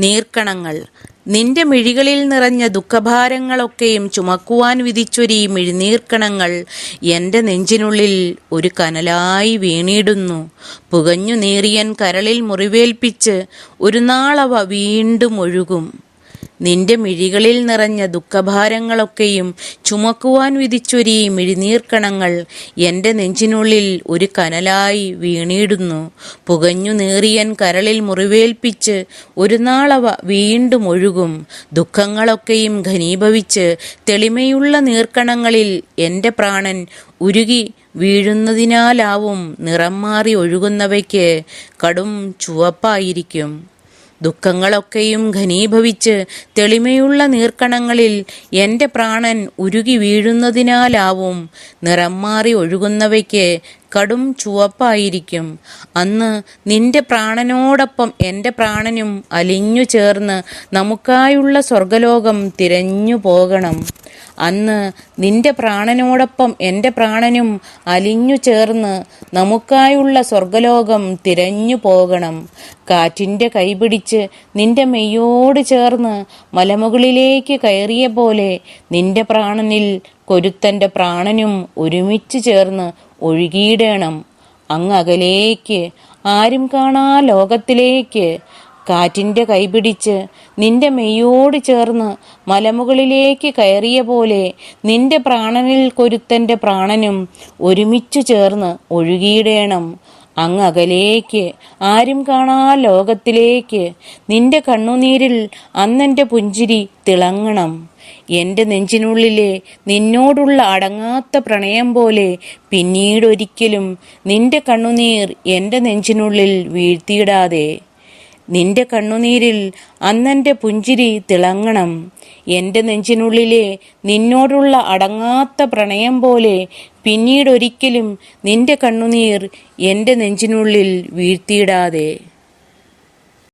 നീർക്കണങ്ങൾ. നിന്റെ മിഴികളിൽ നിറഞ്ഞ ദുഃഖഭാരങ്ങളൊക്കെയും ചുമക്കുവാൻ വിധിച്ചൊരീ മിഴിനീർക്കണങ്ങൾ എൻ്റെ നെഞ്ചിനുള്ളിൽ ഒരു കനലായി വീണിടുന്നു. പുകഞ്ഞു നീറിയൻ കരളിൽ മുറിവേൽപ്പിച്ച് ഒരു നാളവ വീണ്ടും ഒഴുകും. നിന്റെ മിഴികളിൽ നിറഞ്ഞ ദുഃഖഭാരങ്ങളൊക്കെയും ചുമക്കുവാൻ വിധിച്ചൊരീ മിഴിനീർക്കണങ്ങൾ എൻ്റെ നെഞ്ചിനുള്ളിൽ ഒരു കനലായി വീണിടുന്നു. പുകഞ്ഞു നീറിയൻ കരളിൽ മുറിവേൽപ്പിച്ച് ഒരു നാളവ വീണ്ടും ഒഴുകും. ദുഃഖങ്ങളൊക്കെയും ഘനീഭവിച്ച് തെളിമയുള്ള നീർക്കണങ്ങളിൽ എൻ്റെ പ്രാണൻ ഉരുകി വീഴുന്നതിനാലാവും നിറം മാറി ഒഴുകുന്നവയ്ക്ക് കടും ചുവപ്പായിരിക്കും. ദുഃഖങ്ങളൊക്കെയും ഘനീഭവിച്ച് തെളിമയുള്ള നീർക്കണങ്ങളിൽ എൻ്റെ പ്രാണൻ ഉരുകി വീഴുന്നതിനാലാവും നിറം മാറി ഒഴുകുന്നവയ്ക്ക് കടും ചുവപ്പായിരിക്കും. അന്ന് നിന്റെ പ്രാണനോടൊപ്പം എൻ്റെ പ്രാണനും അലിഞ്ഞു ചേർന്ന് നമുക്കായുള്ള സ്വർഗലോകം തിരഞ്ഞു പോകണം. അന്ന് നിന്റെ പ്രാണനോടൊപ്പം എൻ്റെ പ്രാണനും അലിഞ്ഞു ചേർന്ന് നമുക്കായുള്ള സ്വർഗലോകം തിരഞ്ഞു പോകണം. കാറ്റിൻ്റെ കൈപിടിച്ച് നിന്റെ മെയ്യോട് ചേർന്ന് മലമുകളിലേക്ക് കയറിയ പോലെ നിന്റെ പ്രാണനിൽ കൊരുത്തൻ്റെ പ്രാണനും ഒരുമിച്ച് ചേർന്ന് ഒഴുകിയിടണം അങ്ങകലേക്ക്, ആരും കാണാ ലോകത്തിലേക്ക്. കാറ്റിൻ്റെ കൈപിടിച്ച് നിന്റെ മെയ്യോട് ചേർന്ന് മലമുകളിലേക്ക് കയറിയ പോലെ നിന്റെ പ്രാണനിൽ കൊരുത്തൻ്റെ പ്രാണനും ഒരുമിച്ചു ചേർന്ന് ഒഴുകിയിടണം അങ്ങകലേക്ക്, ആരും കാണാ ലോകത്തിലേക്ക്. നിന്റെ കണ്ണുനീരിൽ അന്നെൻ്റെ പുഞ്ചിരി തിളങ്ങണം. എൻ്റെ നെഞ്ചിനുള്ളിലെ നിന്നോടുള്ള അടങ്ങാത്ത പ്രണയം പോലെ പിന്നീടൊരിക്കലും നിന്റെ കണ്ണുനീർ എൻ്റെ നെഞ്ചിനുള്ളിൽ വീഴ്ത്തിയിടാതെ. നിന്റെ കണ്ണുനീരിൽ അന്നെൻ്റെ പുഞ്ചിരി തിളങ്ങണം. എൻ്റെ നെഞ്ചിനുള്ളിലെ നിന്നോടുള്ള അടങ്ങാത്ത പ്രണയം പോലെ പിന്നീടൊരിക്കലും നിന്റെ കണ്ണുനീർ എൻ്റെ നെഞ്ചിനുള്ളിൽ വീഴ്ത്തിയിടാതെ.